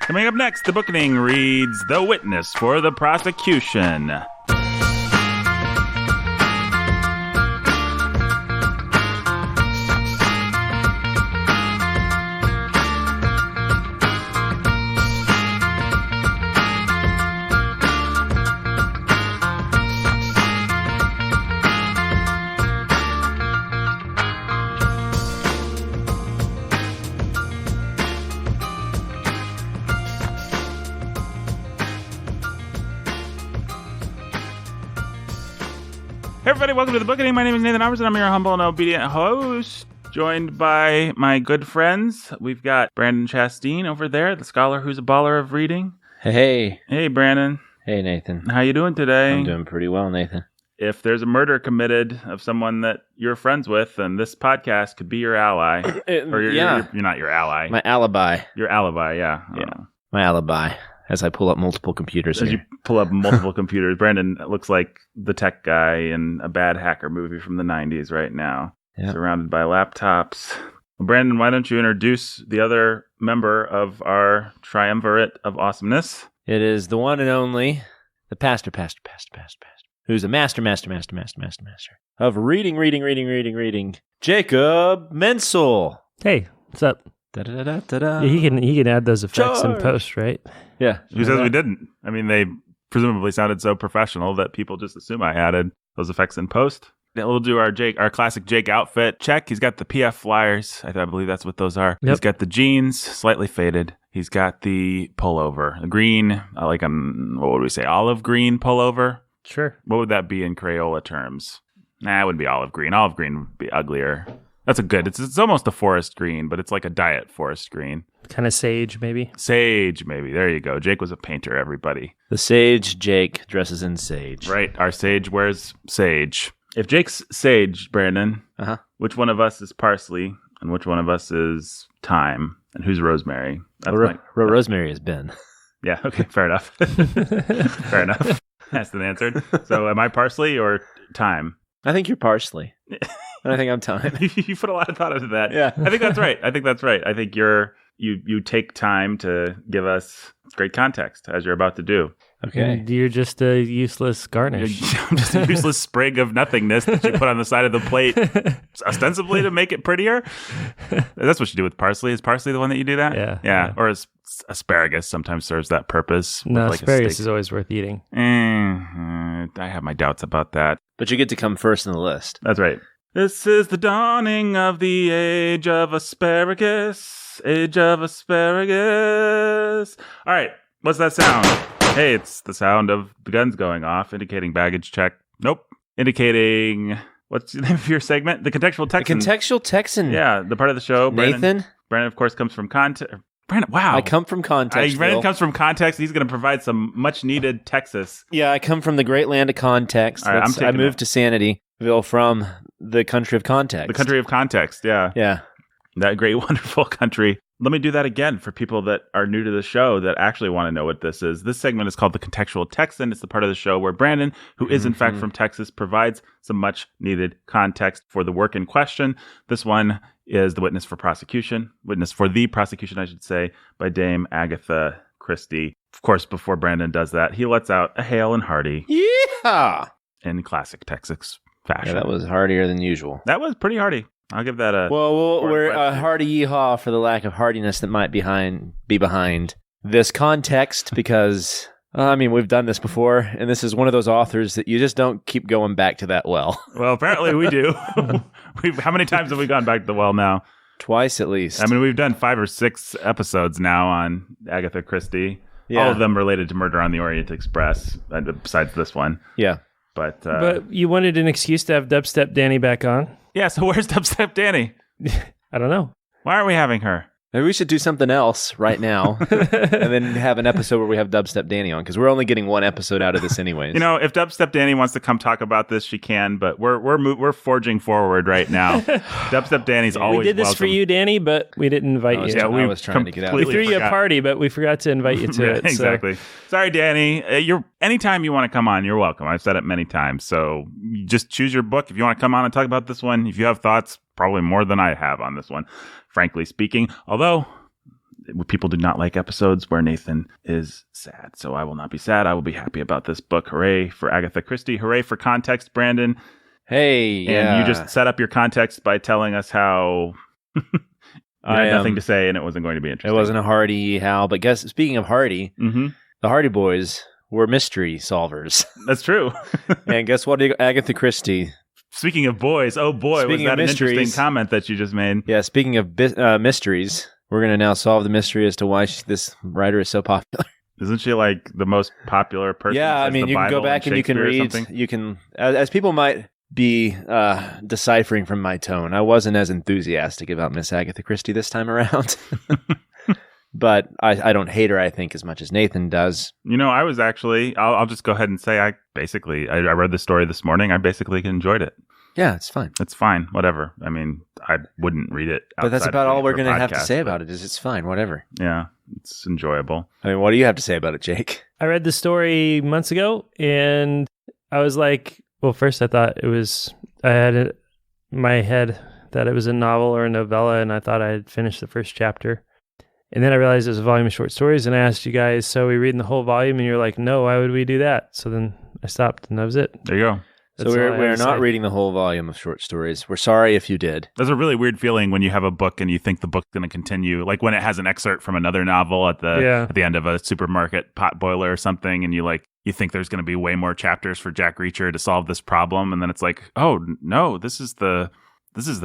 Coming up next, the Bookening reads The Witness for the Prosecution. Hey everybody, welcome to the Bookening. My name is Nathan Alberts, and I'm your humble and obedient host, joined by my good friends. We've got Brandon Chasteen over there, the scholar who's a baller of reading. Hey. Hey, Brandon. Hey, Nathan. How you doing today? I'm doing pretty well, Nathan. If there's a murder committed of someone that you're friends with, then this podcast could be your ally. Or you're not your ally. My alibi. Your alibi, yeah. My alibi. As I pull up multiple computers As here. you pull up multiple computers. Brandon looks like the tech guy in a bad hacker movie from the 90s right now. Yep. Surrounded by laptops. Well, Brandon, why don't you introduce the other member of our triumvirate of awesomeness? It is the one and only, the pastor, who's a master of reading, Jacob Menzel. Hey, what's up? Da-da-da-da-da. Yeah, he can add those effects in Charge. post, right? Yeah. Who says we didn't? I mean, they presumably sounded so professional that people just assume I added those effects in post. Then we'll do our classic Jake outfit check. He's got the PF flyers. I believe that's what those are. Yep. He's got the jeans, slightly faded. He's got the pullover, the green, what would we say, olive green pullover? Sure. What would that be in Crayola terms? Nah, it wouldn't be olive green. Olive green would be uglier. That's a good. It's almost a forest green, but it's like a diet forest green. Kind of sage, maybe. Sage, maybe. There you go. Jake was a painter, everybody. The sage Jake dresses in sage. Right. Our sage wears sage. If Jake's sage, Brandon, which one of us is parsley and which one of us is thyme? And who's rosemary? Rosemary is Ben. Yeah, okay, fair enough. Fair enough. That's been answered. So am I parsley or thyme? I think you're parsley. And I think I'm thyme. You put a lot of thought into that. Yeah. I think that's right. I think you take time to give us great context, as you're about to do. Okay. And you're just a useless garnish. I'm just a useless sprig of nothingness that you put on the side of the plate, ostensibly to make it prettier. That's what you do with parsley. Is parsley the one that you do that? Yeah. Or asparagus sometimes serves that purpose. No, with asparagus is always worth eating. I have my doubts about that. But you get to come first in the list. That's right. This is the dawning of the age of asparagus. Age of asparagus. All right. What's that sound? Hey, it's the sound of the guns going off, indicating baggage check. Nope. Indicating, what's the name of your segment? The Contextual Texan. The Contextual Texan. Yeah, the part of the show. Nathan? Brandon, of course, comes from context. Brandon, wow. I come from context. Brandon comes from context. He's going to provide some much-needed Texas. Yeah, I come from the great land of context. All right, I moved to Sanityville from the country of context. The country of context, yeah. Yeah. That great, wonderful country. Let me do that again for people that are new to the show that actually want to know what this is. This segment is called The Contextual Texan. It's the part of the show where Brandon, who is in fact from Texas, provides some much needed context for the work in question. This one is The Witness for Prosecution. Witness for the Prosecution, I should say, by Dame Agatha Christie. Of course, before Brandon does that, he lets out a hail and hearty. Yeah. In classic Texas fashion. Yeah, that was heartier than usual. That was pretty hearty. I'll give that a... Well, we're a hearty yeehaw for the lack of hardiness that might be behind this context because, we've done this before, and this is one of those authors that you just don't keep going back to that well. Well, apparently we do. How many times have we gone back to the well now? Twice at least. We've done 5 or 6 episodes now on Agatha Christie. Yeah. All of them related to Murder on the Orient Express, besides this one. Yeah. But you wanted an excuse to have Dubstep Danny back on? Yeah, so where's Dubstep Danny? I don't know. Why aren't we having her? Maybe we should do something else right now and then have an episode where we have Dubstep Danny on because we're only getting one episode out of this anyways. If Dubstep Danny wants to come talk about this, she can, but we're forging forward right now. Dubstep Danny's always We did this welcome. for you, Danny, but we didn't invite you. I was trying to get out. We threw you a forgot. party, but we forgot to invite you to Yeah, it. exactly. Sorry, Danny. Anytime you want to come on, you're welcome. I've said it many times. So you just choose your book. If you want to come on and talk about this one, if you have thoughts, probably more than I have on this one, frankly speaking. Although people do not like episodes where Nathan is sad. So I will not be sad. I will be happy about this book. Hooray for Agatha Christie. Hooray for context, Brandon. Hey, yeah. And you just set up your context by telling us how you had nothing to say and it wasn't going to be interesting. It wasn't a Hardy, Hal. But speaking of Hardy, the Hardy Boys were mystery solvers. That's true. And guess what, Agatha Christie? Speaking of boys, oh boy, was that an interesting comment that you just made. Yeah, speaking of mysteries, we're going to now solve the mystery as to why this writer is so popular. Isn't she like the most popular person? Yeah, I mean, you can go back and you can read, you can, as people might be deciphering from my tone, I wasn't as enthusiastic about Miss Agatha Christie this time around. But I don't hate her, I think, as much as Nathan does. I was actually, I'll just go ahead and say I read the story this morning. I basically enjoyed it. Yeah, it's fine. It's fine. Whatever. I mean, I wouldn't read it. But that's about all we're going to have to say about it is it's fine. Whatever. Yeah, it's enjoyable. I mean, what do you have to say about it, Jake? I read the story months ago, and I was like, well, first I thought I had it in my head that it was a novel or a novella, and I thought I had finished the first chapter. And then I realized it was a volume of short stories, and I asked you guys, so are we reading the whole volume? And you're like, no, why would we do that? So then I stopped, and that was it. There you go. So we're not reading the whole volume of short stories. We're sorry if you did. There's a really weird feeling when you have a book and you think the book's going to continue, like when it has an excerpt from another novel at the end of a supermarket pot boiler or something, and you think there's going to be way more chapters for Jack Reacher to solve this problem, and then it's like, oh no, this is the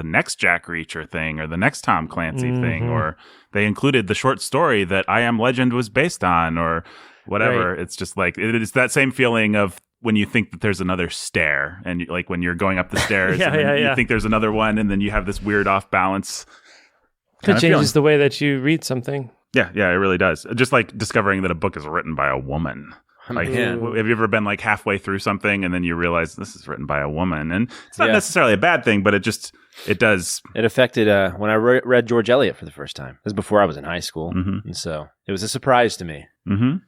next Jack Reacher thing or the next Tom Clancy thing, or they included the short story that I Am Legend was based on, or whatever. Right. It's just like it's that same feeling of when you think that there's another stair, and like when you're going up the stairs, you think there's another one, and then you have this weird off balance. It changes the way that you read something. Yeah, it really does. Just like discovering that a book is written by a woman. Like, have you ever been like halfway through something and then you realize this is written by a woman? And it's not necessarily a bad thing, but it does. It affected when I read George Eliot for the first time. This was before I was in high school. And so it was a surprise to me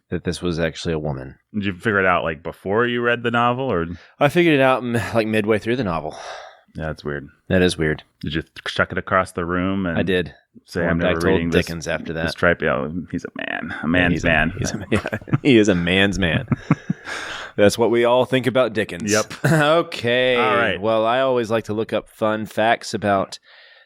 that this was actually a woman. Did you figure it out like before you read the novel, or? I figured it out like midway through the novel. Yeah, that's weird. That is weird. Did you chuck it across the room? And I did. Say I'm never reading Dickens after that. This tripe. Yeah, he's a man. A man's man. He is a man's man. That's what we all think about Dickens. Yep. Okay. All right. Well, I always like to look up fun facts about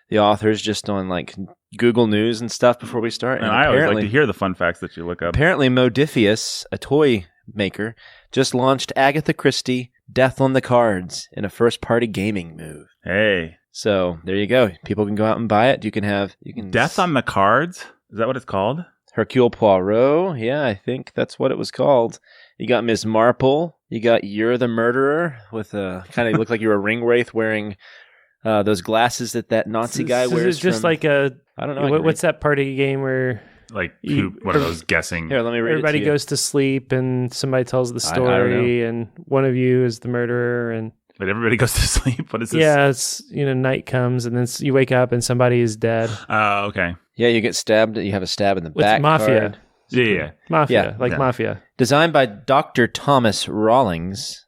the authors just on like Google News and stuff before we start. And I always like to hear the fun facts that you look up. Apparently, Modifius, a toy maker, just launched Agatha Christie Death on the Cards in a first-party gaming move. Hey. So there you go. People can go out and buy it. You can Death on the Cards? Is that what it's called? Hercule Poirot. Yeah, I think that's what it was called. You got Miss Marple. You got You're the Murderer with a kind of look like you're a ring wraith wearing those glasses that Nazi guy wears. It's just like I don't know. What's that party game where? Like what are those guessing? Here, let me read Everybody it to you. goes to sleep and somebody tells the story and one of you is the murderer and. But everybody goes to sleep. What is this? Yeah, it's night comes and then you wake up and somebody is dead. Oh, okay. Yeah, you get stabbed. You have a stab in the back. Mafia. Card. Yeah. Mafia, Mafia. Designed by Dr. Thomas Rawlings,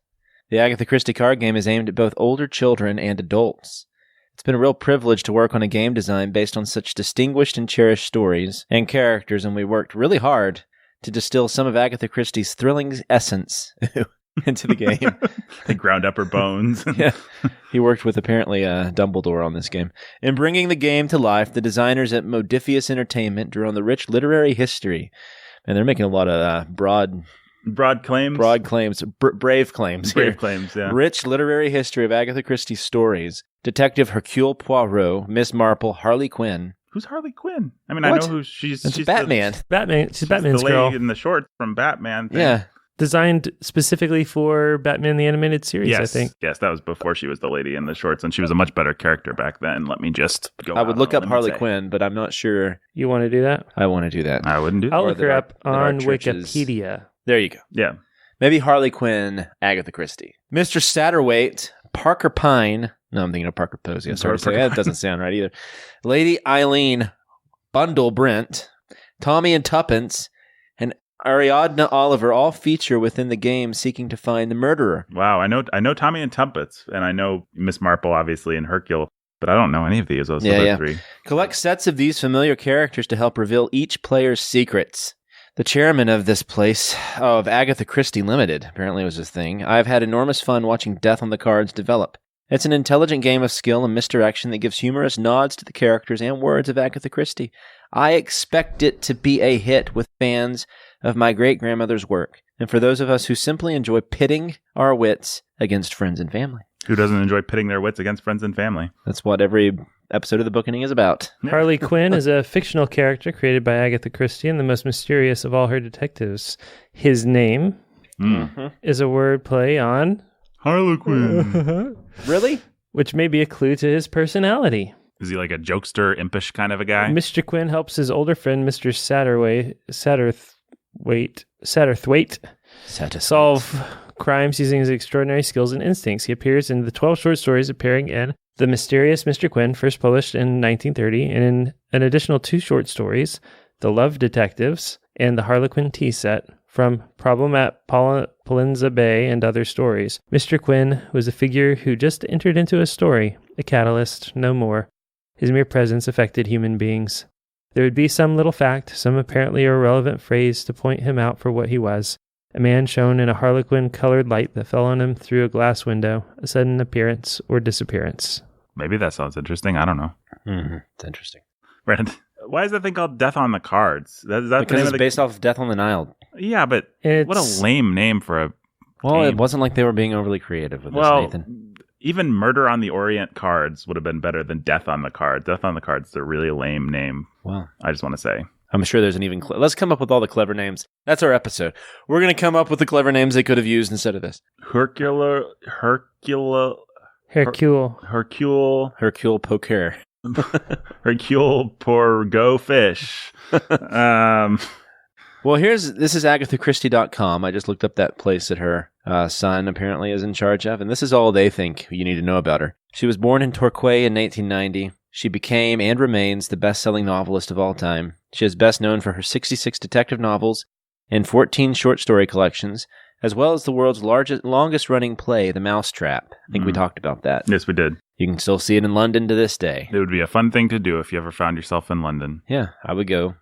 the Agatha Christie card game is aimed at both older children and adults. It's been a real privilege to work on a game design based on such distinguished and cherished stories and characters, and we worked really hard to distill some of Agatha Christie's thrilling essence into the game. They ground up her bones. Yeah. He worked with apparently Dumbledore on this game. In bringing the game to life, the designers at Modifius Entertainment drew on the rich literary history. And they're making a lot of broad claims. Brave claims. Brave claims, yeah. Rich literary history of Agatha Christie's stories. Detective Hercule Poirot, Miss Marple, Harley Quinn. Who's Harley Quinn? I mean, what? I know who she's. She's Batman. She's Batman's the lady girl in the shorts from Batman. Thing. Yeah. Designed specifically for Batman the Animated Series, yes. I think. Yes, that was before she was the lady in the shorts, and she was a much better character back then. Let me just go. I would look up Harley Quinn, but I'm not sure. You want to do that? I want to do that. I wouldn't do that. I'll look her up on Wikipedia. There you go. Yeah. Maybe Harley Quinn, Agatha Christie. Mr. Satterwhite, Parker Pine. No, I'm thinking of Parker Posey. Sorry to say that doesn't sound right either. Lady Eileen Bundle Brent, Tommy and Tuppence, and Ariadne Oliver all feature within the game seeking to find the murderer. Wow, I know Tommy and Tuppence, and I know Miss Marple, obviously, and Hercule. but I don't know any of these. Those other three. Collect sets of these familiar characters to help reveal each player's secrets. The chairman of this place, of Agatha Christie Limited, apparently was his thing. I've had enormous fun watching Death on the Cards develop. It's an intelligent game of skill and misdirection that gives humorous nods to the characters and words of Agatha Christie. I expect it to be a hit with fans of my great-grandmother's work, and for those of us who simply enjoy pitting our wits against friends and family. Who doesn't enjoy pitting their wits against friends and family? That's what every episode of the Bookening is about. Harley Quinn is a fictional character created by Agatha Christie and the most mysterious of all her detectives. His name is a word play on Harlequin. Really? Which may be a clue to his personality. Is he like a jokester, impish kind of a guy? Mr. Quinn helps his older friend, Mr. Satterthwaite, solve crimes using his extraordinary skills and instincts. He appears in the 12 short stories appearing in The Mysterious Mr. Quinn, first published in 1930, and in an additional 2 short stories, The Love Detectives and The Harlequin Tea Set, from Problem at Polinza Bay and other stories. Mr. Quinn was a figure who just entered into a story, a catalyst, no more. His mere presence affected human beings. There would be some little fact, some apparently irrelevant phrase to point him out for what he was. A man shone in a harlequin-colored light that fell on him through a glass window, a sudden appearance or disappearance. Maybe that sounds interesting. I don't know. Mm-hmm. It's interesting. Brandon, why is that thing called Death on the Cards? Is that because it's based off of Death on the Nile. Yeah, but what a lame name for a Well, game. It wasn't like they were being overly creative with this, Nathan. Even Murder on the Orient Cards would have been better than Death on the Cards. Death on the Cards is a really lame name. Well, I just want to say. I'm sure there's an even... Let's come up with all the clever names. That's our episode. We're going to come up with the clever names they could have used instead of this. Hercule Poker. Hercule Poirot Fish. Well, this is AgathaChristie.com. I just looked up that place that her son apparently is in charge of, and this is all they think you need to know about her. She was born in Torquay in 1890. She became and remains the best-selling novelist of all time. She is best known for her 66 detective novels and 14 short story collections, as well as the world's longest-running play, The Mousetrap. I think we talked about that. Yes, we did. You can still see it in London to this day. It would be a fun thing to do if you ever found yourself in London. Yeah, I would go.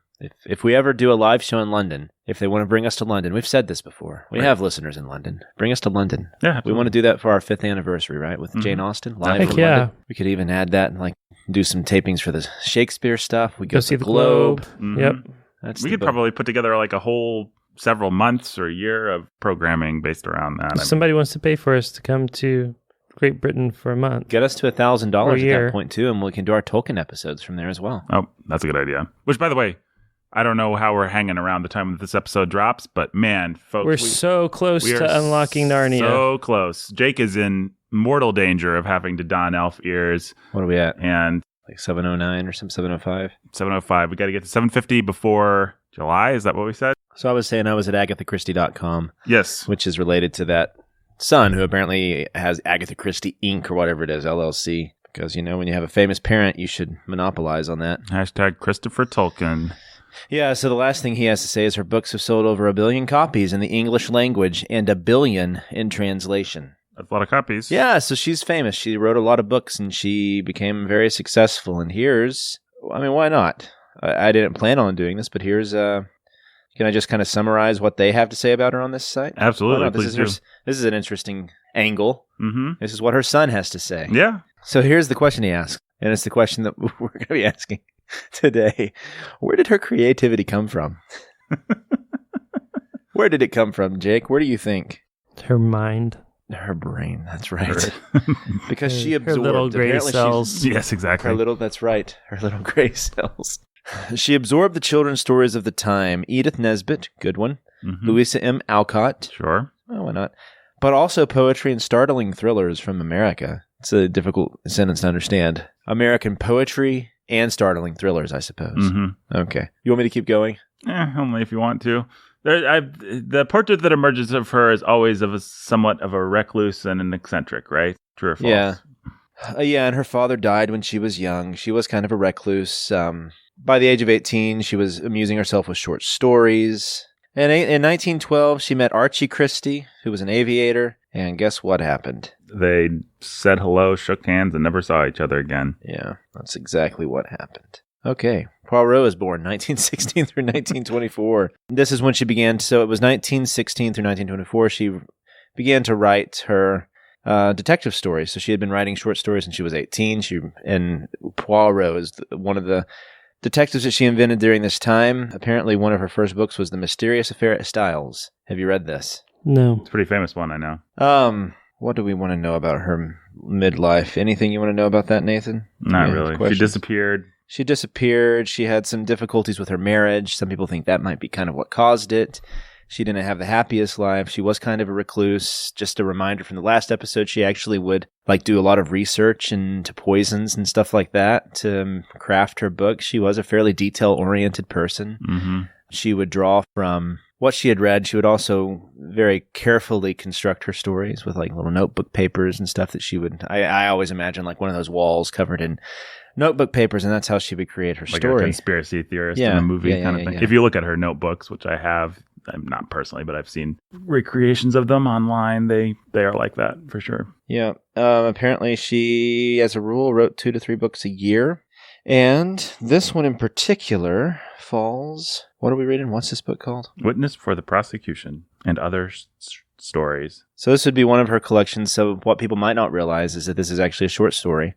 If we ever do a live show in London, if they want to bring us to London, we've said this before. We have listeners in London. Bring us to London. Yeah, absolutely. We want to do that for our 5th anniversary, right? With Jane Austen, live from London. Yeah. We could even add that and do some tapings for the Shakespeare stuff. We go see the Globe. Mm-hmm. Yep. We could probably put together a whole several months or a year of programming based around that. If somebody wants to pay for us to come to Great Britain for a month. Get us to $1,000 at that point, too, and we can do our Tolkien episodes from there as well. Oh, that's a good idea. Which, by the way, I don't know how we're hanging around the time that this episode drops, but man, folks. We're so close to unlocking Narnia. So close. Jake is in mortal danger of having to don elf ears. What are we at? And 709 or some 705? 705. We got to get to 750 before July. Is that what we said? So I was saying I was at AgathaChristie.com. Yes. Which is related to that son who apparently has Agatha Christie Inc. or whatever it is, LLC. Because, when you have a famous parent, you should monopolize on that. Hashtag Christopher Tolkien. Yeah, so the last thing he has to say is her books have sold over 1 billion copies in the English language and 1 billion in translation. That's a lot of copies. Yeah, so she's famous. She wrote a lot of books and she became very successful. And why not? I didn't plan on doing this, but here's, can I just kind of summarize what they have to say about her on this site? Absolutely, This is an interesting angle. Mm-hmm. This is what her son has to say. Yeah. So here's the question he asked, and it's the question that we're going to be asking today. Where did her creativity come from? Where did it come from, Jake? Where do you think? Her mind. Her brain, that's right. Because she absorbed... Her little gray cells. Yes, exactly. That's right. Her little gray cells. She absorbed the children's stories of the time. Edith Nesbit, good one. Mm-hmm. Louisa M. Alcott. Sure. Oh, why not? But also poetry and startling thrillers from America. It's a difficult sentence to understand. American poetry and startling thrillers, I suppose. Mm-hmm. Okay. You want me to keep going? Only if you want to. The portrait that emerges of her is always of somewhat of a recluse and an eccentric, right? True or false? Yeah. And her father died when she was young. She was kind of a recluse. By the age of 18, she was amusing herself with short stories. In 1912, she met Archie Christie, who was an aviator, and guess what happened? They said hello, shook hands, and never saw each other again. Yeah, that's exactly what happened. Okay, Poirot was born 1916 through 1924. This is when she began, so it was 1916 through 1924. She began to write her detective stories. So she had been writing short stories since she was 18. And Poirot is one of the detectives that she invented during this time. Apparently, one of her first books was The Mysterious Affair at Styles. Have you read this? No. It's a pretty famous one, I know. What do we want to know about her midlife? Anything you want to know about that, Nathan? Not really. She disappeared. She disappeared. She had some difficulties with her marriage. Some people think that might be kind of what caused it. She didn't have the happiest life. She was kind of a recluse. Just a reminder from the last episode, she actually would do a lot of research into poisons and stuff like that to craft her book. She was a fairly detail-oriented person. Mm-hmm. She would draw from what she had read. She would also very carefully construct her stories with little notebook papers and stuff that she would... I always imagine one of those walls covered in notebook papers, and that's how she would create her story. Like a conspiracy theorist in a movie kind of thing. Yeah. If you look at her notebooks, which I have, not personally, but I've seen recreations of them online, they are like that for sure. Yeah. Apparently she, as a rule, wrote 2 to 3 books a year. And this one in particular falls... What are we reading? What's this book called? Witness for the Prosecution and Other Stories. So this would be one of her collections. So what people might not realize is that this is actually a short story.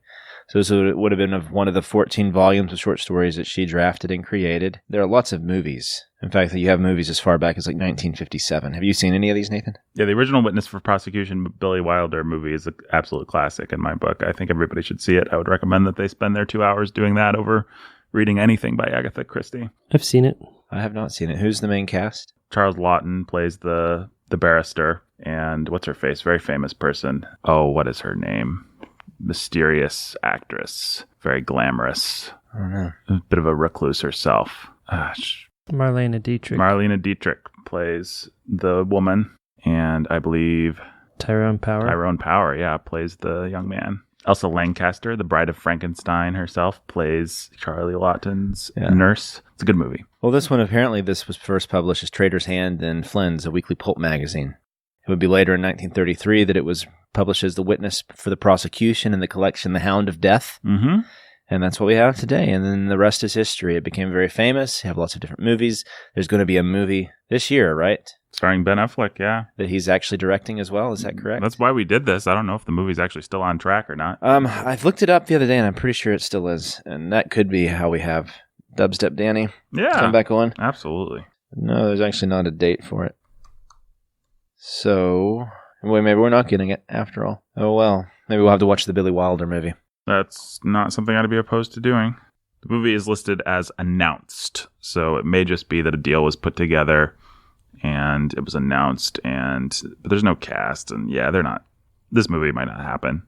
So this would have been one of the 14 volumes of short stories that she drafted and created. There are lots of movies. In fact, you have movies as far back as 1957. Have you seen any of these, Nathan? Yeah, the original Witness for Prosecution, Billy Wilder movie is an absolute classic in my book. I think everybody should see it. I would recommend that they spend their 2 hours doing that over reading anything by Agatha Christie. I've seen it. I have not seen it. Who's the main cast? Charles Lawton plays the barrister, and what's her face? Very famous person. Oh, what is her name? Mysterious actress. Very glamorous. I don't know. A bit of a recluse herself. Marlene Dietrich. Marlene Dietrich plays the woman, and I believe Tyrone Power, yeah, plays the young man. Elsa Lancaster, the Bride of Frankenstein herself, plays Charlie Lawton's nurse. It's a good movie. Well, this one, apparently, this was first published as Trader's Hand in Flynn's, a weekly pulp magazine. It would be later in 1933 that it was published as The Witness for the Prosecution in the collection The Hound of Death. Mm-hmm. And that's what we have today. And then the rest is history. It became very famous. You have lots of different movies. There's going to be a movie this year, right? Starring Ben Affleck, yeah. That he's actually directing as well. Is that correct? That's why we did this. I don't know if the movie's actually still on track or not. I've looked it up the other day, and I'm pretty sure it still is. And that could be how we have Dubstep Danny come back on. Absolutely. No, there's actually not a date for it. So, maybe we're not getting it after all. Oh, well. Maybe we'll have to watch the Billy Wilder movie. That's not something I'd be opposed to doing. The movie is listed as announced, so it may just be that a deal was put together and it was announced, but there's no cast, and this movie might not happen.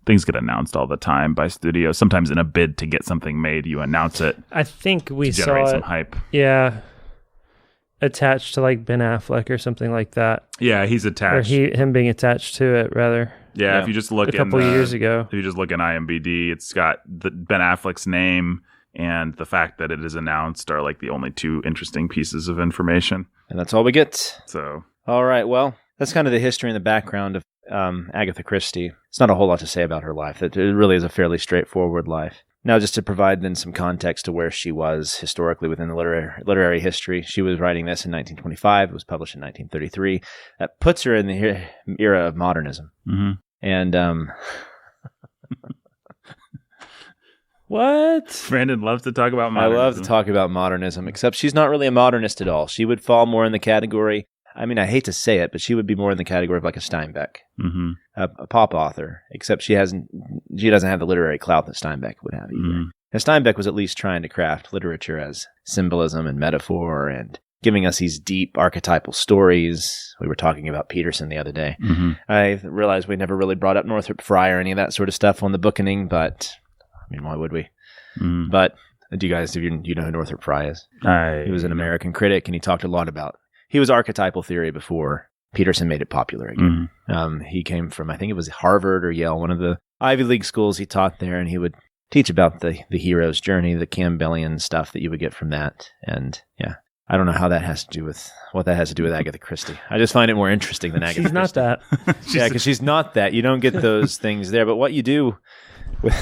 Things get announced all the time by studios. Sometimes in a bid to get something made, you announce it. I think we to generate saw some it, hype. Yeah, attached to Ben Affleck or something like that. Yeah, he's attached. Or him being attached to it, rather. Yeah, if you just look a couple years ago. If you just look in IMDb, it's got Ben Affleck's name and the fact that it is announced are the only 2 interesting pieces of information. And that's all we get. So, all right, well, that's kind of the history and the background of Agatha Christie. It's not a whole lot to say about her life. It really is a fairly straightforward life. Now, just to provide then some context to where she was historically within the literary history, she was writing this in 1925. It was published in 1933. That puts her in the era of modernism. Mm-hmm. And what? Brandon loves to talk about modernism. I love to talk about modernism, except she's not really a modernist at all. She would fall more in the category, I hate to say it, but she would be more in the category of a Steinbeck, mm-hmm. a pop author, except she doesn't have the literary clout that Steinbeck would have either. Mm-hmm. Now, Steinbeck was at least trying to craft literature as symbolism and metaphor and giving us these deep archetypal stories. We were talking about Peterson the other day. Mm-hmm. I realized we never really brought up Northrop Frye or any of that sort of stuff on the Bookening, but why would we? Mm-hmm. But do you know who Northrop Frye is? He was an American critic, and he talked a lot about... He was archetypal theory before Peterson made it popular again. Mm-hmm. He came from, I think it was Harvard or Yale, one of the Ivy League schools. He taught there, and he would teach about the hero's journey, the Campbellian stuff that you would get from that. And yeah, I don't know how that has to do with what that has to do with Agatha Christie. I just find it more interesting than Agatha She's not Christie. that. Yeah, because she's not that. You don't get those things there. But what you do with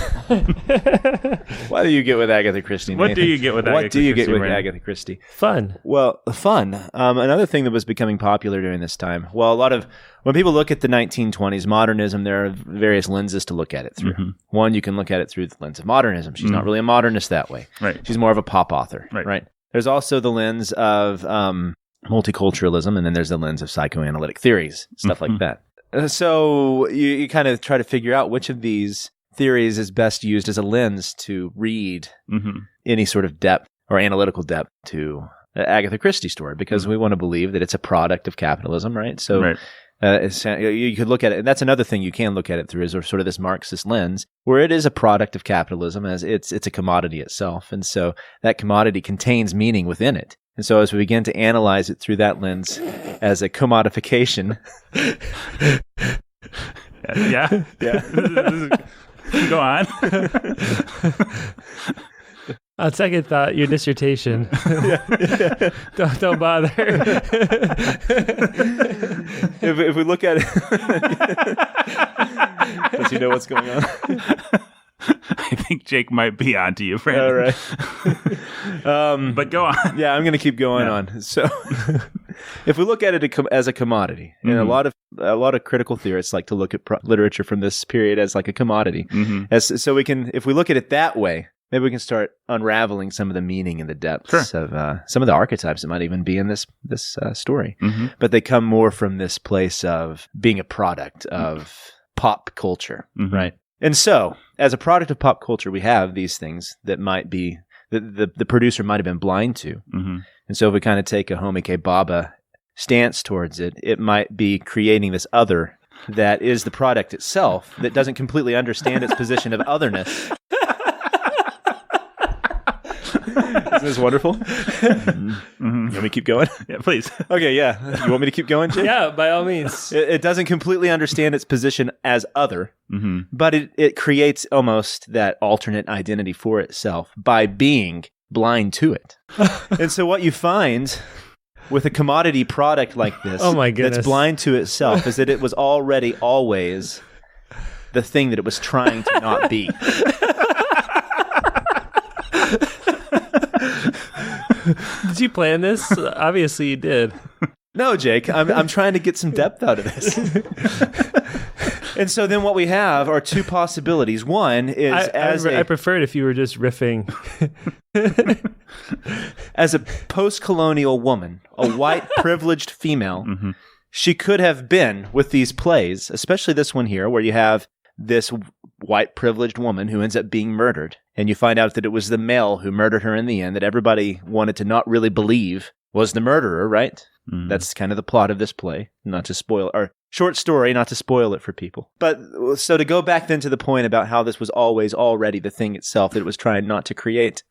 what do you get with Agatha Christie? What Nathan? do you get with Agatha What do you get Christie, with Brandon? Agatha Christie? Fun. Well, fun. Another thing that was becoming popular during this time. Well, when people look at the 1920s, modernism, there are various lenses to look at it through. One, you can look at it through the lens of modernism. She's not really a modernist that way. Right. She's more of a pop author. Right. There's also the lens of multiculturalism, and then there's the lens of psychoanalytic theories, stuff like that. So you kind of try to figure out which of these theories is best used as a lens to read any sort of depth or analytical depth to the Agatha Christie story, because we want to believe that it's a product of capitalism, right? So you could look at it, and that's another thing you can look at it through, is sort of this Marxist lens, where it is a product of capitalism, as it's a commodity itself, and so that commodity contains meaning within it. And so as we begin to analyze it through that lens as a commodification, yeah. Go on. On second thought, your dissertation. Don't bother. if we look at it, does he know what's going on? I think Jake might be onto you, Brandon. All right. But go on. Yeah, I'm going to keep going on. So, if we look at it as a commodity, and a lot of critical theorists like to look at literature from this period as like a commodity, so we can, if we look at it that way, maybe we can start unraveling some of the meaning and the depths of some of the archetypes that might even be in this story. But they come more from this place of being a product of pop culture, right? And so, as a product of pop culture, we have these things that might be the producer might have been blind to. And so, if we kind of take a Homi K. Bhabha stance towards it, it might be creating this other that is the product itself that doesn't completely understand its position of otherness. Isn't this wonderful? You want me to keep going? Yeah, please. Okay, yeah. You want me to keep going, Jake? Yeah, by all means. It doesn't completely understand its position as other, but it creates almost that alternate identity for itself by being blind to it. And so what you find with a commodity product like this that's blind to itself is that it was already always the thing that it was trying to not be. Did you plan this? Obviously you did. No, Jake, I'm trying to get some depth out of this. And so then what we have are two possibilities. One is I prefer it if you were just riffing. As a post-colonial woman, a white privileged female, she could have been with these plays, especially this one here, where you have this white privileged woman who ends up being murdered. And you find out that it was the male who murdered her in the end, that everybody wanted to not really believe was the murderer, right? That's kind of the plot of this play, not to spoil, or short story, not to spoil it for people. But so to go back then to the point about how this was always already the thing itself that it was trying not to create.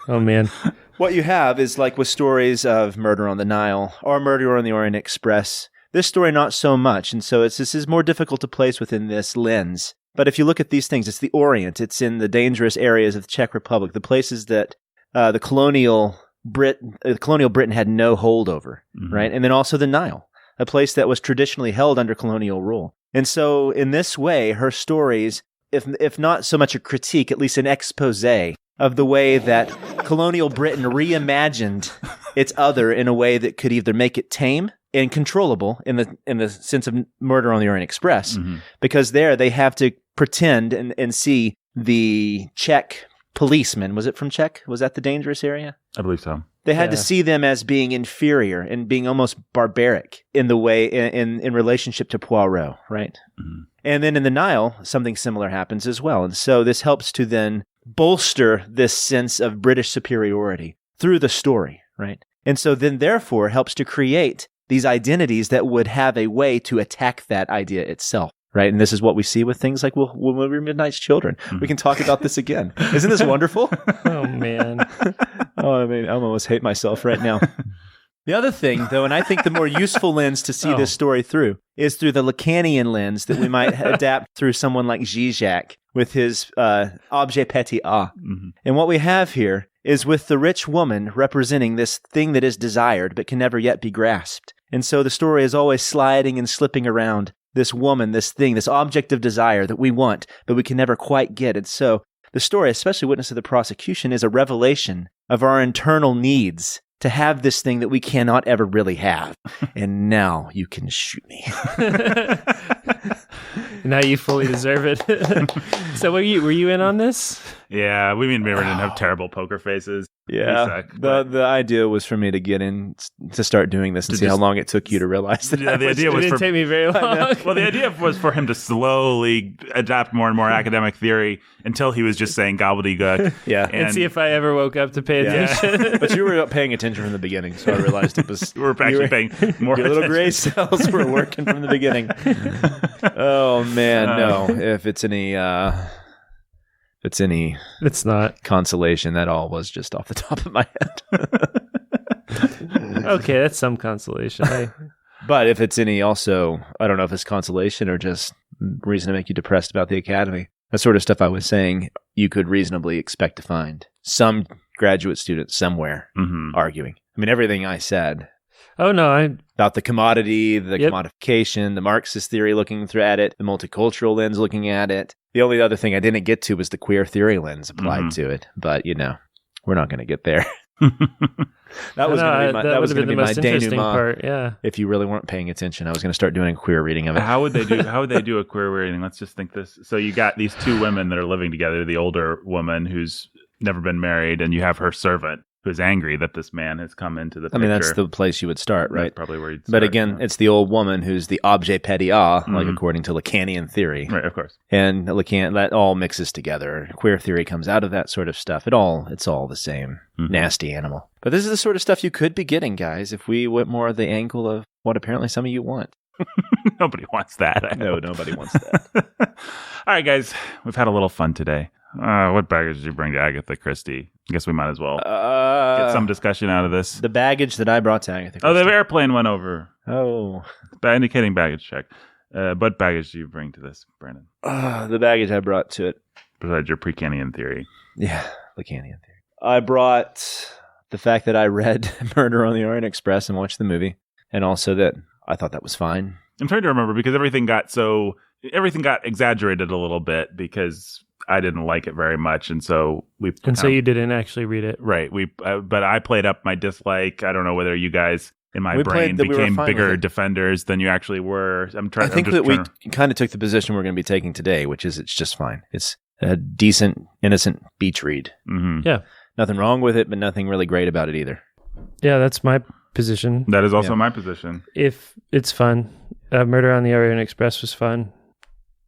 Oh, man. What you have is like with stories of Murder on the Nile or Murder on the Orient Express, this story not so much. And so this is more difficult to place within this lens. But if you look at these things, it's the Orient. It's in the dangerous areas of the Czech Republic, the places that the colonial Britain had no hold over, right? And then also the Nile, a place that was traditionally held under colonial rule. And so in this way, her stories, if not so much a critique, at least an expose of the way that colonial Britain reimagined its other in a way that could either make it tame and controllable in the sense of Murder on the Orient Express, because there they have to pretend and see the Czech policemen. Was it from Czech? Was that the dangerous area? I believe so. They had to see them as being inferior and being almost barbaric in the way in relationship to Poirot, right? And then in the Nile, something similar happens as well. And so this helps to then bolster this sense of British superiority through the story, right? And so then therefore helps to create these identities that would have a way to attack that idea itself, right? And this is what we see with things like when we were Midnight's Children. We can talk about this again. Isn't this wonderful? Oh, man. Oh, I mean, I almost hate myself right now. The other thing, though, and I think the more useful lens to see this story through is through the Lacanian lens that we might adapt through someone like Zizek with his objet petit a. Mm-hmm. And what we have here is with the rich woman representing this thing that is desired but can never yet be grasped. And so the story is always sliding and slipping around this woman, this thing, this object of desire that we want, but we can never quite get. And so the story, especially Witness of the Prosecution, is a revelation of our internal needs to have this thing that we cannot ever really have. And now you can shoot me. Now you fully deserve it. So were you in on this? Yeah, we didn't have terrible poker faces. Yeah, the idea was for me to get in to start doing this and see how long it took you to realize that. Yeah, the idea was it didn't take me very long. Well, the idea was for him to slowly adapt more and more academic theory until he was just saying gobbledygook. Yeah, and see if I ever woke up to pay attention. But you were paying attention from the beginning, so I realized it was. We were actually paying more your attention. Little gray cells were working from the beginning. Oh man, no! If it's any. It's not consolation. That all was just off the top of my head. Okay, that's some consolation. But if it's any also, I don't know if it's consolation or just reason to make you depressed about the academy. That sort of stuff I was saying you could reasonably expect to find some graduate student somewhere arguing. I mean, everything I said. Oh, no. About the commodity, the commodification, the Marxist theory looking at it, the multicultural lens looking at it. The only other thing I didn't get to was the queer theory lens applied to it. But, we're not going to get there. That was going to be my denouement part, yeah. If you really weren't paying attention, I was going to start doing a queer reading of it. How would they do a queer reading? Let's just think this. So you got these two women that are living together, the older woman who's never been married, and you have her servant who's angry that this man has come into the picture. I mean, that's the place you would start, right? That's probably where you'd start. But again, it's the old woman who's the objet petit a, like according to Lacanian theory. Right, of course. And that all mixes together. Queer theory comes out of that sort of stuff. It's all the same nasty animal. But this is the sort of stuff you could be getting, guys, if we went more of the angle of what apparently some of you want. Nobody wants that. No, nobody wants that. All right, guys, we've had a little fun today. What baggage did you bring to Agatha Christie? I guess we might as well get some discussion out of this. The baggage that I brought to Agatha Christie. Oh, the airplane went over. Oh. Indicating baggage check. What baggage do you bring to this, Brandon? The baggage I brought to it. Besides your Precanian theory. Yeah, Lacanian theory. I brought the fact that I read Murder on the Orient Express and watched the movie, and also that I thought that was fine. I'm trying to remember because everything got exaggerated a little bit because I didn't like it very much, and so you didn't actually read it, right? But I played up my dislike. I don't know whether you guys in my brain became bigger defenders than you actually were. I think that we kind of took the position we're going to be taking today, which is it's just fine. It's a decent, innocent beach read. Mm-hmm. Yeah, nothing wrong with it, but nothing really great about it either. Yeah, that's my position. That is also my position. If it's fun, Murder on the Orient Express was fun.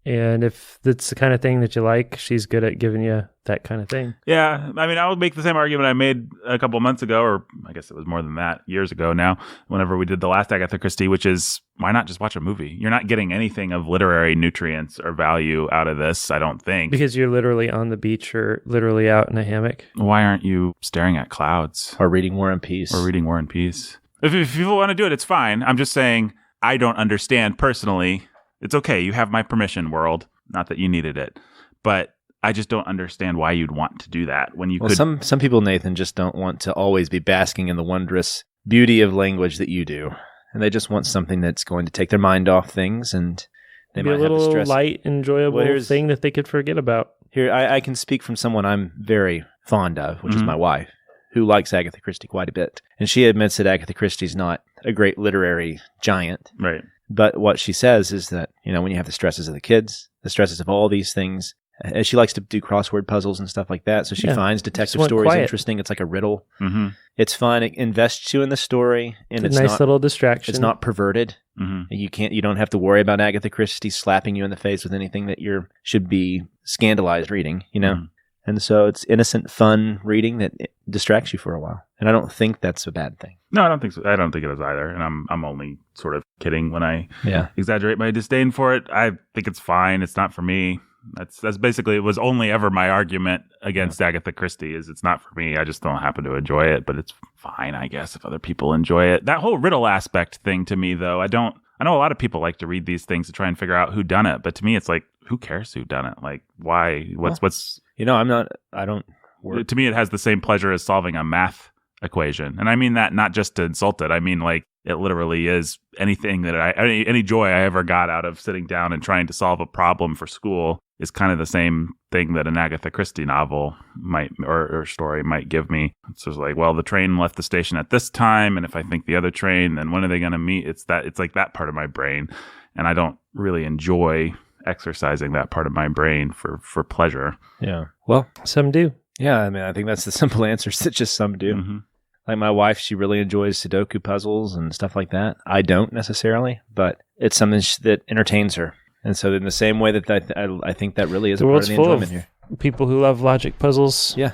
And if that's the kind of thing that you like, she's good at giving you that kind of thing. Yeah. I mean, I would make the same argument I made a couple of months ago, or I guess it was more than that, years ago now, whenever we did the last Agatha Christie, which is, why not just watch a movie? You're not getting anything of literary nutrients or value out of this, I don't think. Because you're literally on the beach or literally out in a hammock. Why aren't you staring at clouds? Or reading War and Peace. If people want to do it, it's fine. I'm just saying, I don't understand personally. It's okay. You have my permission, world. Not that you needed it. But I just don't understand why you'd want to do that when you could. Some people, Nathan, just don't want to always be basking in the wondrous beauty of language that you do. And they just want something that's going to take their mind off things, and they might have a little light, enjoyable thing that they could forget about. Here, I can speak from someone I'm very fond of, which is my wife, who likes Agatha Christie quite a bit. And she admits that Agatha Christie's not a great literary giant. Right. But what she says is that, when you have the stresses of the kids, the stresses of all these things, and she likes to do crossword puzzles and stuff like that. So she finds detective stories interesting. It's like a riddle. Mm-hmm. It's fun. It invests you in the story. And it's a nice little distraction. It's not perverted. Mm-hmm. You don't have to worry about Agatha Christie slapping you in the face with anything that should be scandalized reading, Mm-hmm. And so it's innocent, fun reading that distracts you for a while. And I don't think that's a bad thing. No, I don't think so. I don't think it is either. And I'm only sort of kidding when I exaggerate my disdain for it. I think it's fine. It's not for me. That's basically, it was only ever my argument against Agatha Christie, is it's not for me. I just don't happen to enjoy it, but it's fine, I guess, if other people enjoy it. That whole riddle aspect thing to me, though, I know a lot of people like to read these things to try and figure out who done it, but to me, it's like, who cares who done it? Like, why? What's To me, it has the same pleasure as solving a math equation. And I mean that not just to insult it. I mean, like, it literally is anything that any joy I ever got out of sitting down and trying to solve a problem for school is kind of the same thing that an Agatha Christie novel might, or story might give me. It's just like, well, the train left the station at this time, and if I think the other train, then when are they going to meet? It's like that part of my brain, and I don't really enjoy exercising that part of my brain for pleasure. Yeah. Well, some do. Yeah, I mean, I think that's the simple answer. It's just some do. Mm-hmm. Like my wife, she really enjoys Sudoku puzzles and stuff like that. I don't necessarily, but it's something that entertains her. And so in the same way that I think that really is a part of the enjoyment here. People who love logic puzzles. Yeah.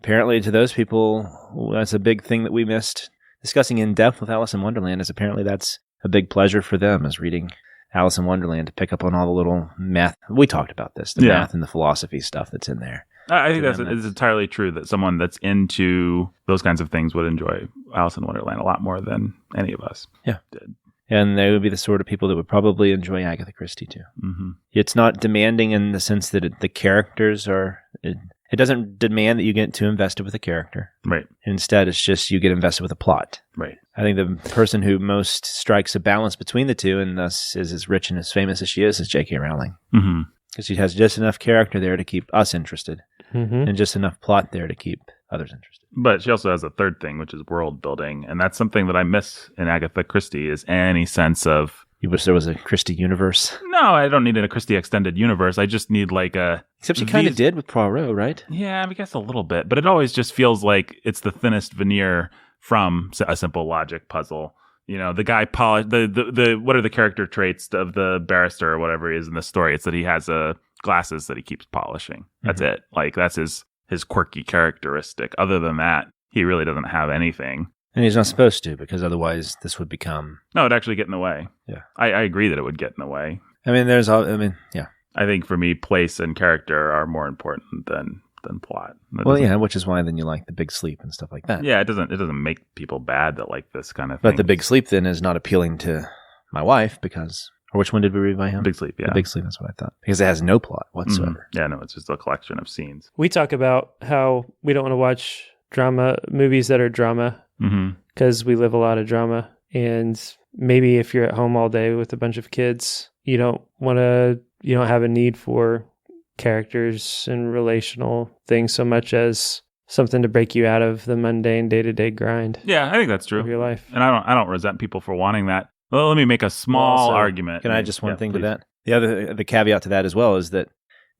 Apparently to those people, that's a big thing that we missed discussing in depth with Alice in Wonderland, is apparently that's a big pleasure for them, is reading Alice in Wonderland, to pick up on all the little math. We talked about this, the math and the philosophy stuff that's in there. I think it's entirely true that someone that's into those kinds of things would enjoy Alice in Wonderland a lot more than any of us did. And they would be the sort of people that would probably enjoy Agatha Christie too. Mm-hmm. It's not demanding in the sense that the characters are... It doesn't demand that you get too invested with a character. Right. Instead, it's just you get invested with a plot. Right. I think the person who most strikes a balance between the two, and thus is as rich and as famous as she is J.K. Rowling. Mm-hmm. Because she has just enough character there to keep us interested, and just enough plot there to keep others interested. But she also has a third thing, which is world building, and that's something that I miss in Agatha Christie, is any sense of... You wish there was a Christie universe? No, I don't need a Christie extended universe. I just need like a... Except she kind of did with Poirot, right? Yeah, I guess a little bit, but it always just feels like it's the thinnest veneer from a simple logic puzzle. You know, the guy the what are the character traits of the barrister or whatever he is in the story? It's that he has glasses that he keeps polishing. That's it. Like, that's his quirky characteristic. Other than that, he really doesn't have anything. And he's not supposed to, because otherwise this would become... No, it'd actually get in the way. Yeah. I agree that it would get in the way. I mean, yeah. I think for me, place and character are more important than plot. Which is why then you like The Big Sleep and stuff like that. Yeah, it doesn't make people bad that like this kind of thing. But The Big Sleep then is not appealing to my wife because... Or which one did we read by him? Big Sleep, yeah. The Big Sleep, that's what I thought. Because it has no plot whatsoever. Yeah, no, it's just a collection of scenes. We talk about how we don't want to watch movies that are drama, because we live a lot of drama. And maybe if you're at home all day with a bunch of kids, you don't have a need for characters and relational things so much as something to break you out of the mundane day-to-day grind. Yeah, I think that's true. Of your life. And I don't resent people for wanting that. Well, let me make a small argument. Can I just one thing to that? The caveat to that as well is that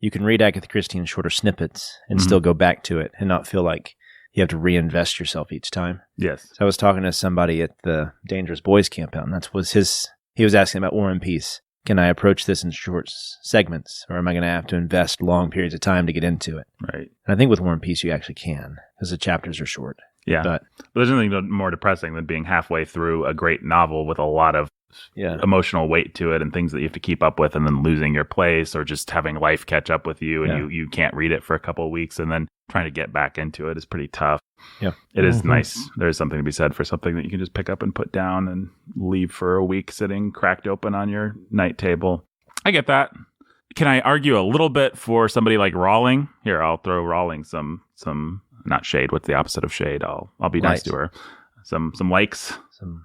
you can read Agatha Christie in shorter snippets and still go back to it and not feel like you have to reinvest yourself each time. Yes. So I was talking to somebody at the Dangerous Boys camp out, and he was asking about War and Peace. Can I approach this in short segments, or am I going to have to invest long periods of time to get into it? Right. And I think with War and Peace you actually can, because the chapters are short. Yeah. But there's nothing more depressing than being halfway through a great novel with a lot of emotional weight to it and things that you have to keep up with, and then losing your place, or just having life catch up with you, and you can't read it for a couple of weeks, and then trying to get back into it is pretty tough. Yeah. It is nice. There is something to be said for something that you can just pick up and put down and leave for a week sitting cracked open on your night table. I get that. Can I argue a little bit for somebody like Rowling? Here, I'll throw Rowling some not shade. What's the opposite of shade? I'll be nice to her. Some likes.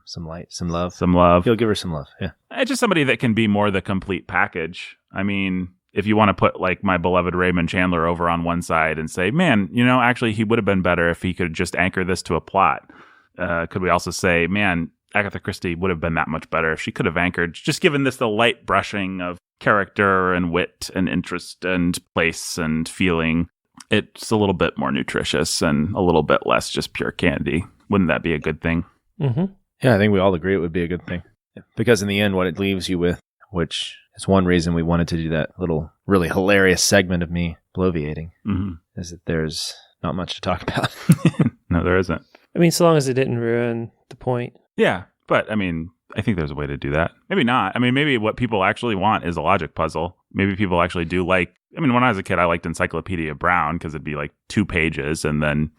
Some light, some love. Some love. You'll give her some love, yeah. It's just somebody that can be more the complete package. I mean, if you want to put like my beloved Raymond Chandler over on one side and say, man, actually he would have been better if he could just anchor this to a plot. Could we also say, man, Agatha Christie would have been that much better if she could have anchored, just given this the light brushing of character and wit and interest and place and feeling. It's a little bit more nutritious and a little bit less just pure candy. Wouldn't that be a good thing? Mm-hmm. Yeah, I think we all agree it would be a good thing. Yeah. Because in the end, what it leaves you with, which is one reason we wanted to do that little really hilarious segment of me bloviating, is that there's not much to talk about. No, there isn't. I mean, so long as it didn't ruin the point. Yeah, but I mean, I think there's a way to do that. Maybe not. I mean, maybe what people actually want is a logic puzzle. maybe people actually do like, I mean, when I was a kid, I liked Encyclopedia Brown because it'd be like 2 pages. And then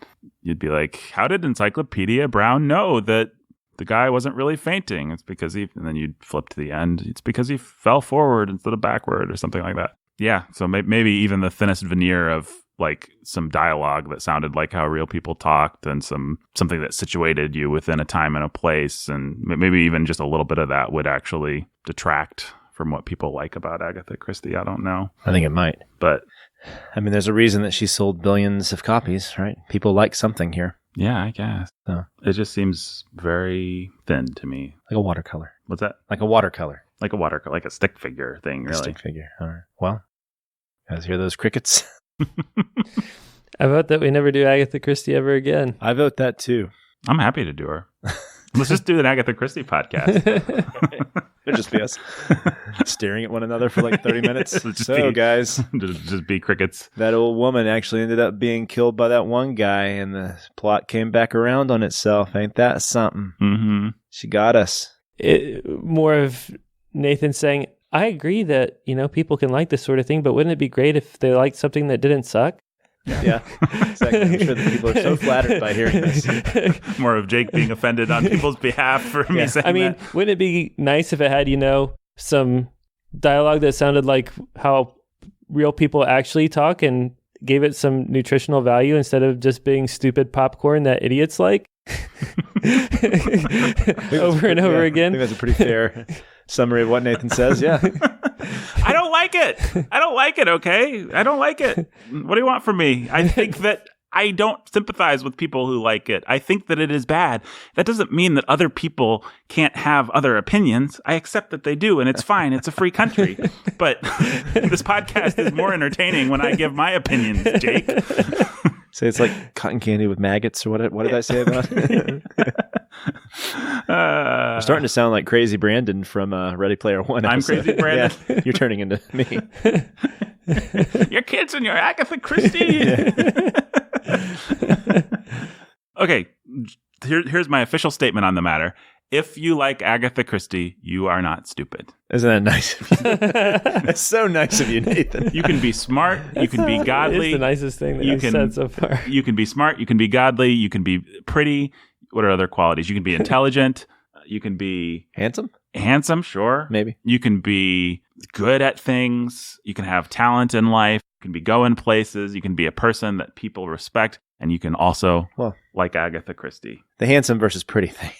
you'd be like, how did Encyclopedia Brown know that the guy wasn't really fainting? It's because and then you'd flip to the end. It's because he fell forward instead of backward or something like that. Yeah. So maybe even the thinnest veneer of like some dialogue that sounded like how real people talked and something that situated you within a time and a place. And maybe even just a little bit of that would actually detract from what people like about Agatha Christie. I don't know. I think it might. But I mean, there's a reason that she sold billions of copies, right? People like something here. Yeah, I guess. So. It just seems very thin to me. Like a watercolor. What's that? Like a watercolor. Like a watercolor, like a stick figure thing, really. A stick figure. All right. Well, guys hear those crickets? I vote that we never do Agatha Christie ever again. I vote that too. I'm happy to do her. Let's just do an Agatha Christie podcast. It'll just be us staring at one another for like 30 minutes. Guys, just be crickets. That old woman actually ended up being killed by that one guy, and the plot came back around on itself. Ain't that something? Mm-hmm. She got us. More of Nathan saying, I agree that, people can like this sort of thing, but wouldn't it be great if they liked something that didn't suck? Yeah, exactly. I'm sure that people are so flattered by hearing this. More of Jake being offended on people's behalf for me saying that. Wouldn't it be nice if it had, some dialogue that sounded like how real people actually talk and gave it some nutritional value instead of just being stupid popcorn that idiots like? Over and over again. I think that's a pretty fair summary of what Nathan says. Yeah. I don't like it. Okay. I don't like it. What do you want from me? I think that I don't sympathize with people who like it. I think that it is bad. That doesn't mean that other people can't have other opinions. I accept that they do, and it's fine. It's a free country. But this podcast is more entertaining when I give my opinions, Jake. Say it's like cotton candy with maggots, or what did I say about it? You're starting to sound like Crazy Brandon from Ready Player One episode. I'm Crazy Brandon. Yeah, you're turning into me. Your kids and your Agatha Christie. Okay, here's my official statement on the matter. If you like Agatha Christie, you are not stupid. Isn't that nice of you? That's so nice of you, Nathan. You can be smart. You can be godly. It's the nicest thing that you've said so far. You can be smart. You can be godly. You can be pretty. What are other qualities? You can be intelligent. You can be handsome, sure. Maybe. You can be good at things. You can have talent in life. You can be going places. You can be a person that people respect. And you can also like Agatha Christie. The handsome versus pretty thing.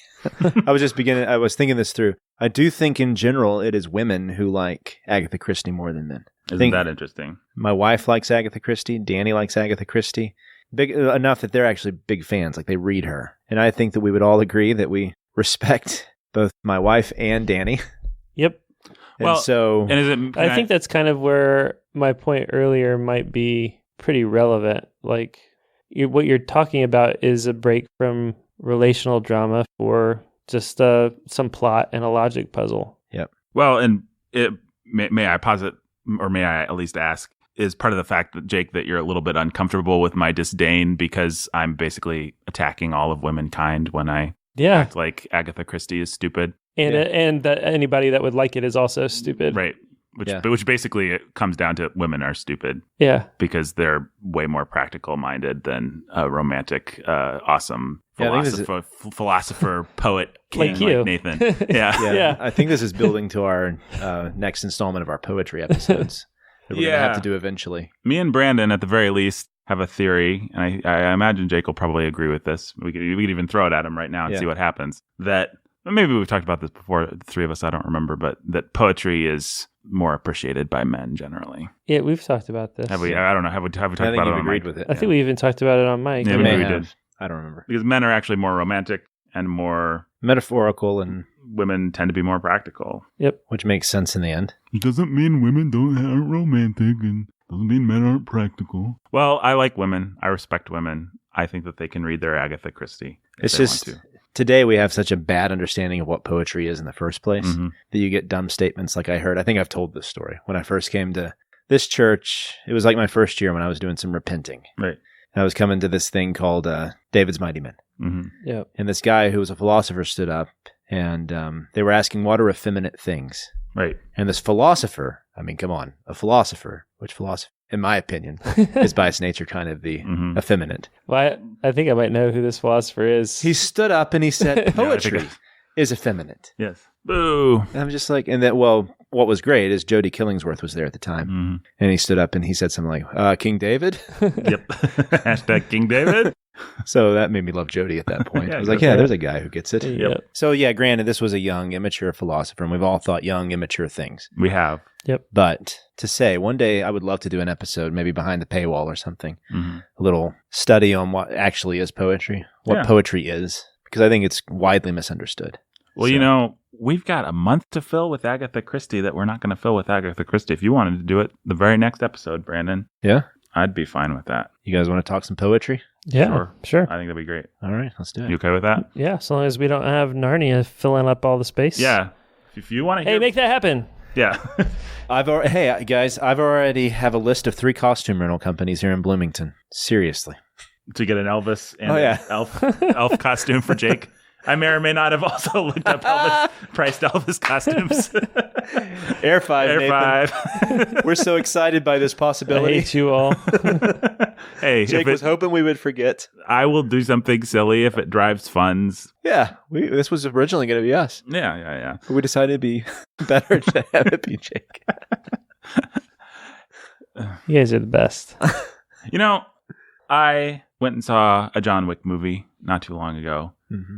I was thinking this through. I do think in general it is women who like Agatha Christie more than men. Isn't that interesting? My wife likes Agatha Christie. Danny likes Agatha Christie. Big enough that they're actually big fans. Like they read her. And I think that we would all agree that we respect both my wife and Danny. Yep. I think that's kind of where my point earlier might be pretty relevant. Like what you're talking about is a break from relational drama for just some plot and a logic puzzle. Yep. Well, and may I posit, or may I at least ask, is part of the fact that, Jake, that you're a little bit uncomfortable with my disdain because I'm basically attacking all of womankind when I act like Agatha Christie is stupid. And that anybody that would like it is also stupid. Right. Which basically it comes down to women are stupid. Yeah. Because they're way more practical minded than a romantic, awesome philosopher, poet, king like Nathan. Yeah. I think this is building to our next installment of our poetry episodes that we're going to have to do eventually. Me and Brandon, at the very least, have a theory, and I imagine Jake will probably agree with this. We could even throw it at him right now and see what happens. That maybe we've talked about this before, the three of us, I don't remember, but that poetry is more appreciated by men generally. Yeah, we've talked about this. Have we? I don't know. Have we talked about it on mic? With it. I think we even talked about it on mic. Yeah, maybe we did. I don't remember. Because men are actually more romantic and more metaphorical, and women tend to be more practical. Yep. Which makes sense in the end. It doesn't mean women aren't romantic, and doesn't mean men aren't practical. Well, I like women. I respect women. I think that they can read their Agatha Christie. It's just today we have such a bad understanding of what poetry is in the first place that you get dumb statements like I heard. I think I've told this story. When I first came to this church, it was like my first year when I was doing some repenting. Right. And I was coming to this thing called David's Mighty Men. Mm-hmm. Yeah. And this guy who was a philosopher stood up, and they were asking, what are effeminate things? Right. And this philosopher, I mean, come on, a philosopher, which philosopher, in my opinion, is by its nature kind of the effeminate. Well, I think I might know who this philosopher is. He stood up and he said, poetry is effeminate. Yes. Boo. And I'm just like, and that, well, what was great is Jody Killingsworth was there at the time. And he stood up and he said something like, King David? Yep. Hashtag King David. So that made me love Jody at that point. Yeah, I was like, yeah, there's a guy who gets it. Yep. So yeah, granted, this was a young, immature philosopher, and we've all thought young, immature things. We have. Yep. But to say, one day I would love to do an episode, maybe behind the paywall or something, a little study on what actually is poetry, what poetry is, because I think it's widely misunderstood. Well, you know, we've got a month to fill with Agatha Christie that we're not going to fill with Agatha Christie. If you wanted to do it the very next episode, Brandon. Yeah? I'd be fine with that. You guys want to talk some poetry? Yeah, sure. I think that'd be great. All right, let's do it. You okay with that? Yeah, as long as we don't have Narnia filling up all the space. Yeah. If you want to hear... Hey, make that happen. Yeah. Hey, guys, I've already have a list of 3 costume rental companies here in Bloomington. Seriously. To get an Elvis and an elf costume for Jake. I may or may not have also looked up priced Elvis costumes. Air 5, Air Nathan. 5. We're so excited by this possibility. I hate you all. Hey, Jake was hoping we would forget. I will do something silly if it drives funds. Yeah, this was originally going to be us. Yeah. But we decided it'd be better to have it be Jake. You guys are the best. You know, I went and saw a John Wick movie not too long ago.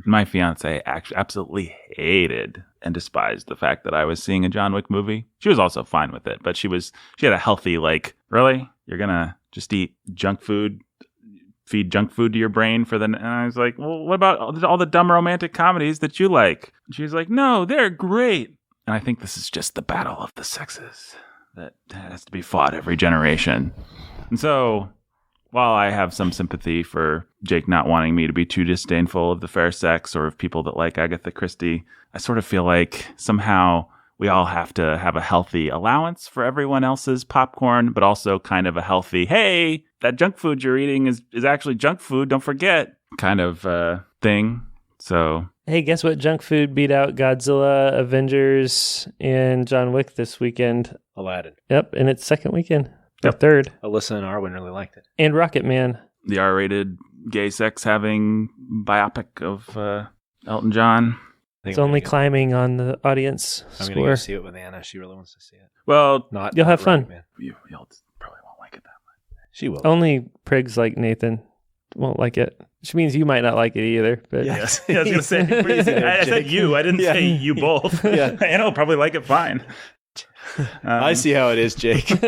My fiance actually absolutely hated and despised the fact that I was seeing a John Wick movie. She was also fine with it, but she had a healthy, like, really? You're going to just eat junk food, feed junk food to your brain and I was like, well, what about all the dumb romantic comedies that you like? And she was like, no, they're great. And I think this is just the battle of the sexes that has to be fought every generation. And so, while I have some sympathy for Jake not wanting me to be too disdainful of the fair sex or of people that like Agatha Christie, I sort of feel like somehow we all have to have a healthy allowance for everyone else's popcorn, but also kind of a healthy, hey, that junk food you're eating is actually junk food, don't forget, kind of thing. So, hey, guess what? Junk food beat out Godzilla, Avengers, and John Wick this weekend. Aladdin. Yep, and it's second weekend. The third. Alyssa and Arwen really liked it. And Rocket Man. The R-rated gay sex having biopic of Elton John. It's only climbing on the audience I'm score. going to go see it with Anna. She really wants to see it. Well, You'll have fun. You'll probably won't like it that much. She will. Only prigs like Nathan won't like it. Which means you might not like it either. But Yes. I was going to say, I said you. I didn't say you both. Yeah. Anna will probably like it fine. I see how it is, Jake.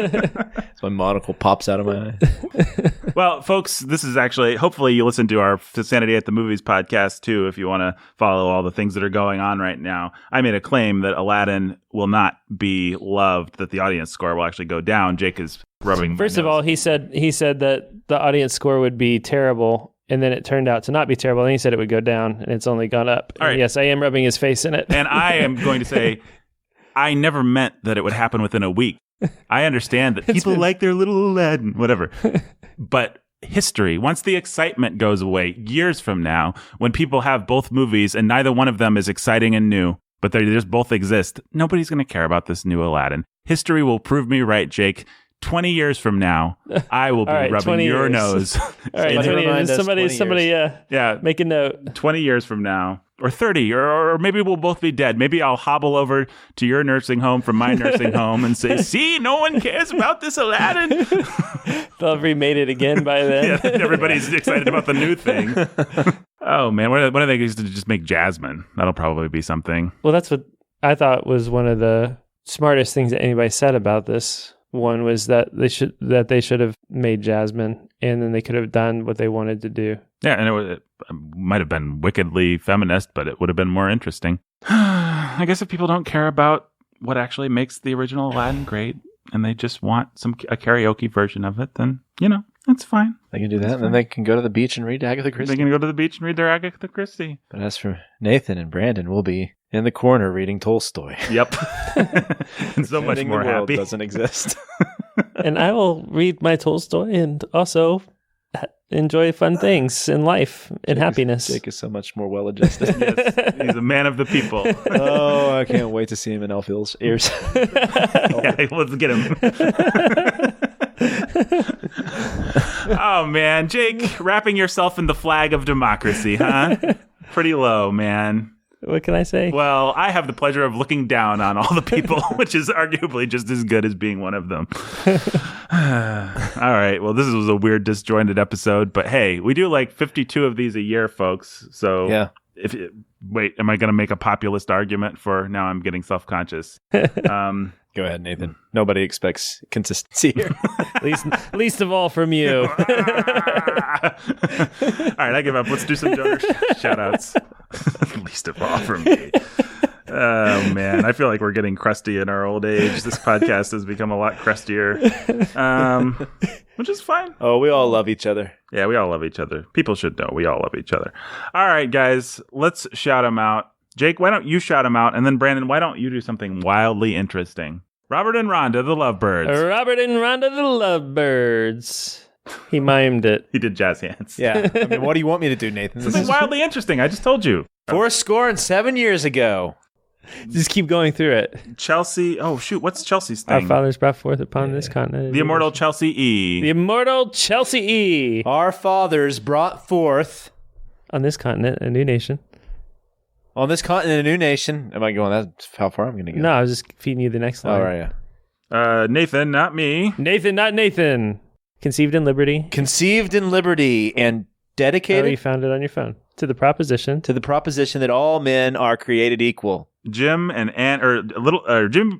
My monocle pops out of my eye. Well, folks, this is actually, hopefully you listen to our Sanity at the Movies podcast too, if you want to follow all the things that are going on right now. I made a claim that Aladdin will not be loved, that the audience score will actually go down. Jake is rubbing my First of nose. all, he said that the audience score would be terrible, and then it turned out to not be terrible, and he said it would go down, and it's only gone up. All right. Yes, I am rubbing his face in it. And I am going to say, I never meant that it would happen within a week. I understand that people like their little Aladdin, whatever. But history, once the excitement goes away, years from now, when people have both movies and neither one of them is exciting and new, but they just both exist, nobody's going to care about this new Aladdin. History will prove me right, Jake. 20 years from now, I will be rubbing your nose. All right, 20 years. Somebody, make a note. 20 years from now, or 30, or maybe we'll both be dead. Maybe I'll hobble over to your nursing home from my nursing home and say, see, no one cares about this Aladdin. They'll have remade it again by then. Yeah, everybody's excited about the new thing. Oh, man, when are they used to just make Jasmine? That'll probably be something. Well, that's what I thought was one of the smartest things that anybody said about this. One was that they should have made Jasmine, and then they could have done what they wanted to do. Yeah, and it might have been wickedly feminist, but it would have been more interesting. I guess if people don't care about what actually makes the original Aladdin great, and they just want a karaoke version of it, then, that's fine. They can do that, and then they can go to the beach and read Agatha Christie. They can go to the beach and read their Agatha Christie. But as for Nathan and Brandon, we'll be in the corner reading Tolstoy. Yep. And so much more the world happy. Doesn't exist. And I will read my Tolstoy and also enjoy fun things in life and happiness. Jake is so much more well-adjusted. Yes, he's a man of the people. Oh, I can't wait to see him in Elfie's ears. Yeah, let's get him. Oh, man. Jake, wrapping yourself in the flag of democracy, huh? Pretty low, man. What can I say? Well, I have the pleasure of looking down on all the people, which is arguably just as good as being one of them. All right. Well, this was a weird, disjointed episode, but hey, we do like 52 of these a year, folks. So Yeah. Wait, am I going to make a populist argument for now? I'm getting self-conscious. Go ahead, Nathan. Nobody expects consistency here. least of all from you. All right, I give up. Let's do some donor shout-outs. Least of all from me. Oh, man. I feel like we're getting crusty in our old age. This podcast has become a lot crustier, which is fine. Oh, we all love each other. Yeah, we all love each other. People should know we all love each other. All right, guys, let's shout them out. Jake, why don't you shout them out? And then, Brandon, why don't you do something wildly interesting? Robert and Rhonda, the Lovebirds. Robert and Rhonda, the Lovebirds. He mimed it. He did jazz hands. Yeah. I mean, what do you want me to do, Nathan? Something wildly interesting. I just told you. 7 years ago. Just keep going through it. Chelsea. Oh, shoot. What's Chelsea's Our thing? fathers brought forth upon this continent. The immortal Chelsea E. The immortal Chelsea E. Our fathers brought forth On this continent, a new nation. on this continent a new nation. Am I going? That's how far I'm going to go. No, I was just feeding you the next line. All right. Yeah. Nathan, not me. Nathan, not Nathan. Conceived in liberty. Conceived in liberty and Oh, dedicated you found it on your phone. To the proposition. to the proposition that all men are created equal. Jim and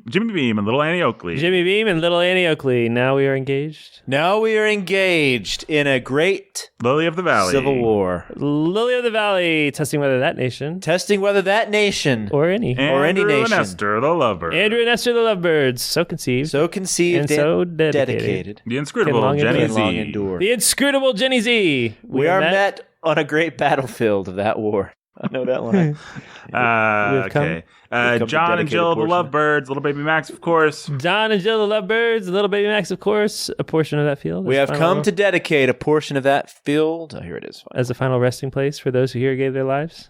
Jimmy Beam and little Annie Oakley. Jimmy Beam and little Annie Oakley. Now we are engaged. Now we are engaged in a great Lily of the Valley. civil war, Lily of the Valley, testing whether that nation testing whether that nation or any. or any Andrew nation. and Esther, the lover. Andrew and Esther, the Lovebirds, so conceived so conceived and so dedicated. The inscrutable Can long Jenny and long Z. endure. The inscrutable Jenny Z. We are met on a great battlefield of that war. I know that line. We've come- Okay. we've come to John and dedicate Jill, a the portion. Lovebirds, little baby Max, of course. Don and Jill, the Lovebirds, little baby Max, of course, a portion of that field. We as have final- come to dedicate a portion of that field. Oh, here it is. as a final resting place for those who here gave their lives.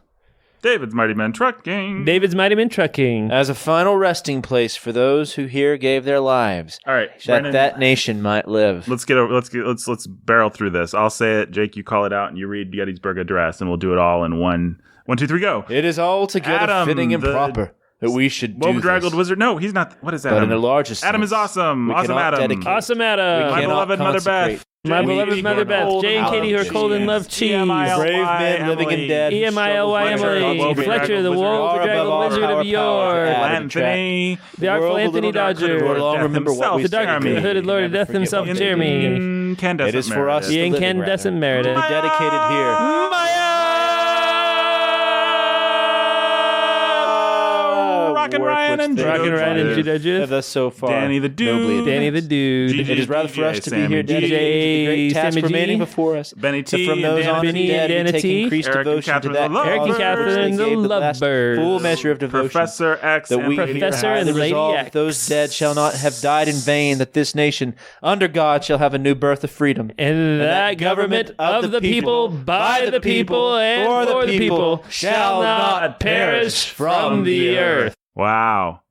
David's Mighty Men Trucking. David's Mighty Men Trucking. As a final resting place for those who here gave their lives, All right, that Brandon, that nation might live. let's barrel through this. I'll say it, Jake. You call it out, and you read Gettysburg Address, and we'll do it all in one, 2, 3, go. It is altogether Adam, fitting and the proper that we should do Woe-bedraggled this. wizard. No, he's not. What is But in Adam? the largest Adam sense, is awesome. we Awesome cannot Adam. dedicate- Awesome we Adam. My cannot beloved Mother consecrate. Beth. My Jamie, beloved Mother Beth. Cold Jane and Katie, her Olive cold and Cheese. love cheese. EMILY, Brave men living and dead. EMILY Emily. Fletcher, the woe-bedraggled wizard of York. Anthony. The artful World of Anthony little dark hooded Dodger. Lord, long Death remember what we himself, The dark Jeremy. hooded Lord of Death Never himself, forget Jeremy. Incandescent It is for us Meredith. The the living, incandescent rather, Meredith. to be dedicated here. Rockin' Work Ryan which and they Judo Rockin' Ryan and Judith. Judo Judith. Thus so far. Danny the Dude. nobly Danny the Dude. Gigi, It is rather for us to be here Sammy G. dedicated to the great task Sammy G. remaining before us. Benny So T. from those and on Danny the Benny T. dead, and we take Danny T. increased Eric and devotion to Catherine that the Eric and cause Catherine which they the gave the last Lovebirds. full measure of devotion. Professor X that and we Lady Professor X. and the Lady resolve X. that those dead shall not have died in vain, that this nation under God shall have a new birth of freedom. And that government of the people, by the people, and for the people, shall not perish from the earth. Wow.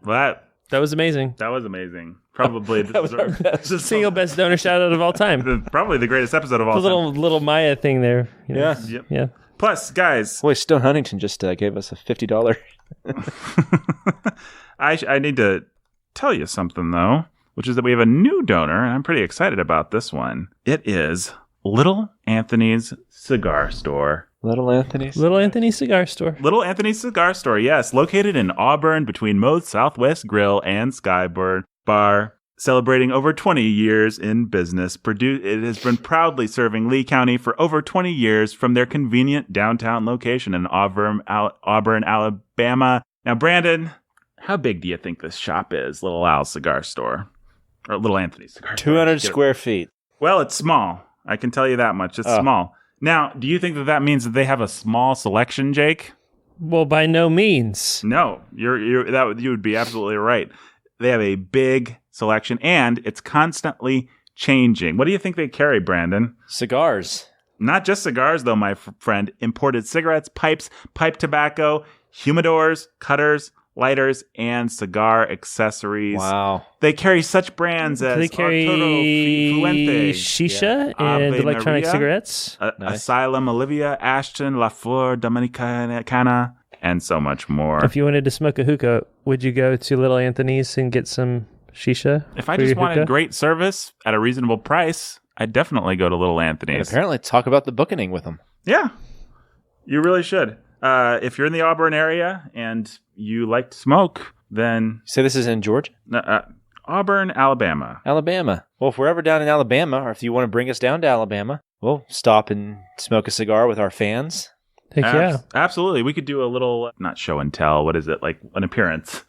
That That was amazing. was amazing. Probably The single best donor shout out of all time. probably the greatest episode of all The time. little Maya thing there. you know. Yeah. Yep. Yeah. Plus, guys, Boy, Stone Huntington just gave us a $50. I need to tell you something, though, which is that we have a new donor, and I'm pretty excited about this one. It is Little Anthony's Cigar Store. Little Anthony's. Little Anthony Cigar Store. Little Anthony's Cigar Store, yes, located in Auburn between Moe's Southwest Grill and Skyburn Bar. Celebrating over 20 years in business, it has been proudly serving Lee County for over 20 years from their convenient downtown location in Auburn, Alabama. Now, Brandon, how big do you think this shop is, Little Al's Cigar Store? Or Little Anthony's Cigar Store? 200 square feet. Well, it's small. I can tell you that much. It's small. Now, do you think that means that they have a small selection, Jake? Well, by no means. No, you would be absolutely right. They have a big selection, and it's constantly changing. What do you think they carry, Brandon? Cigars. Not just cigars, though, my friend. Imported cigarettes, pipes, pipe tobacco, humidors, cutters, lighters, and cigar accessories. Wow. They carry such brands as they carry Arturo Fuente, shisha and Ave electronic Maria, cigarettes. Nice. Asylum, Olivia, Ashton, La Flor Dominicana, and so much more. If you wanted to smoke a hookah, would you go to Little Anthony's and get some shisha? If I for just your wanted hookah? great service at a reasonable price, I'd definitely go to Little And Anthony's. apparently talk about the bookening with them. Yeah, you really should. If you're in the Auburn area and you like to smoke, then You say this is in Georgia? Auburn, Alabama. Alabama. Well, if we're ever down in Alabama, or if you want to bring us down to Alabama, we'll stop and smoke a cigar with our fans. Heck yeah. Absolutely. We could do a little, not show and tell. What is it? Like an appearance.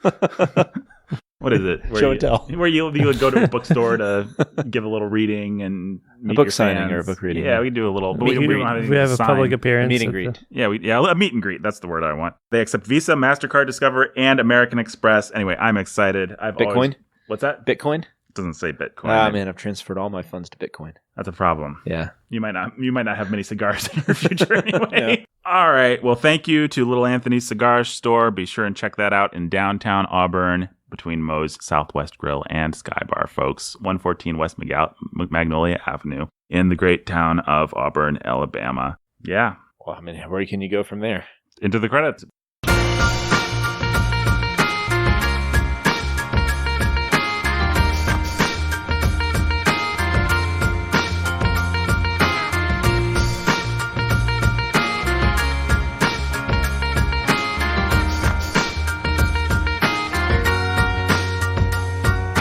What is it? Show and tell. Where you would go to a bookstore to give a little reading and meet book your signing fans. or a book reading, Yeah, yeah. we could do a little. But Meet and we greet. don't have anything We have to a sign. public appearance. Meet and at greet. the- Yeah, a meet and greet. That's the word I want. They accept Visa, MasterCard, Discover, and American Express. Anyway, I'm excited. Bitcoin? What's that? Bitcoin? It doesn't say Bitcoin. Ah, man, I've transferred all my funds to Bitcoin. That's a problem. Yeah. You might not have many cigars in your future anyway. All right. Well, thank you to Little Anthony's Cigar Store. Be sure and check that out in downtown Auburn between Moe's Southwest Grill and Sky Bar, folks. 114 West Magnolia Avenue in the great town of Auburn, Alabama. Yeah. Well, I mean, where can you go from there? Into the credits.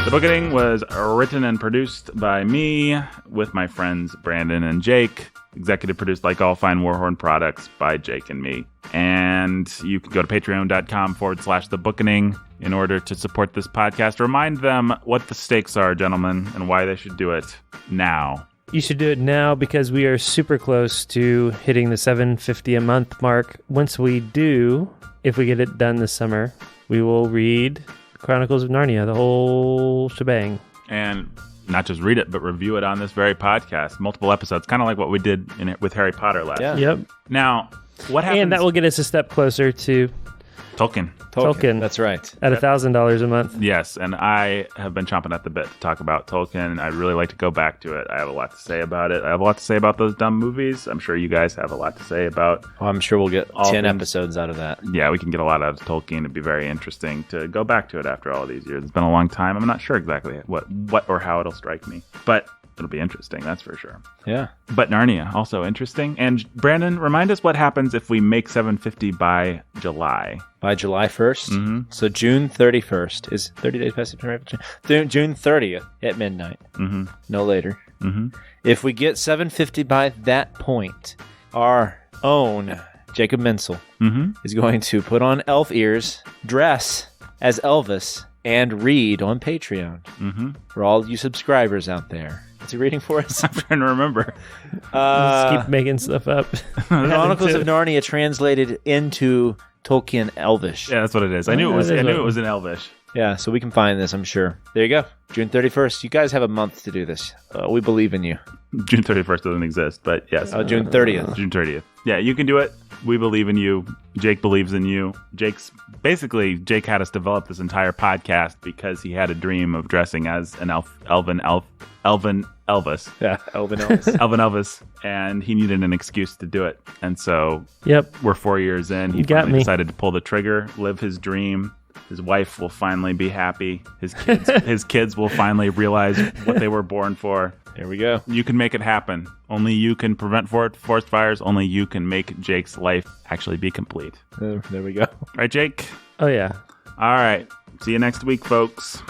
The Bookening was written and produced by me with my friends Brandon and Jake. Executive produced, like all fine Warhorn products, by Jake and me. And you can go to patreon.com/The Bookening in order to support this podcast. Remind them what the stakes are, gentlemen, and why they should do it now. You should do it now because we are super close to hitting the $7.50 a month mark. Once we do, if we get it done this summer, we will read Chronicles of Narnia, the whole shebang. And not just read it, but review it on this very podcast. Multiple episodes, kind of like what we did with Harry Potter last. Yeah. Yep. Now, what happens? And that will get us a step closer to Tolkien. Tolkien. That's right. at $1,000 a month. Yes, and I have been chomping at the bit to talk about Tolkien. I'd really like to go back to it. I have a lot to say about it. I have a lot to say about those dumb movies. I'm sure you guys have a lot to say about. Well, I'm sure we'll get All 10 things- episodes out of that. Yeah, we can get a lot out of Tolkien. It'd be very interesting to go back to it after all these years. It's been a long time. I'm not sure exactly what or how it'll strike me, but it'll be interesting, that's for sure. Yeah. But Narnia, also interesting. And Brandon, remind us what happens if we make 750 by July. By July 1st. Mm-hmm. So June 31st is 30 days past September. June 30th at midnight. Mm-hmm. No later. Mm-hmm. If we get 750 by that point, our own Jacob Menzel Mm-hmm. is going to put on elf ears, dress as Elvis, and read on Patreon Mm-hmm. for all you subscribers out there. What's he reading for us? I'm trying to remember. Let's keep making stuff up. Chronicles of Narnia translated into Tolkien Elvish. Yeah, that's what it is. I knew it was in Elvish. Yeah, so we can find this, I'm sure. There you go. June 31st. You guys have a month to do this. We believe in you. June 31st doesn't exist, but yes. June 30th. June 30th. Yeah, you can do it. We believe in you. Jake believes in you. Jake had us develop this entire podcast because he had a dream of dressing as an Elvin Elvis. Yeah, Elvin Elvis. Elvin Elvis, and he needed an excuse to do it. And so Yep. we're 4 years in. He You got finally me. decided to pull the trigger, live his dream. His wife will finally be happy. His kids will finally realize what they were born for. There we go. You can make it happen. Only you can prevent forest fires. Only you can make Jake's life actually be complete. There we go. Right, Jake? Oh, yeah. All right. See you next week, folks.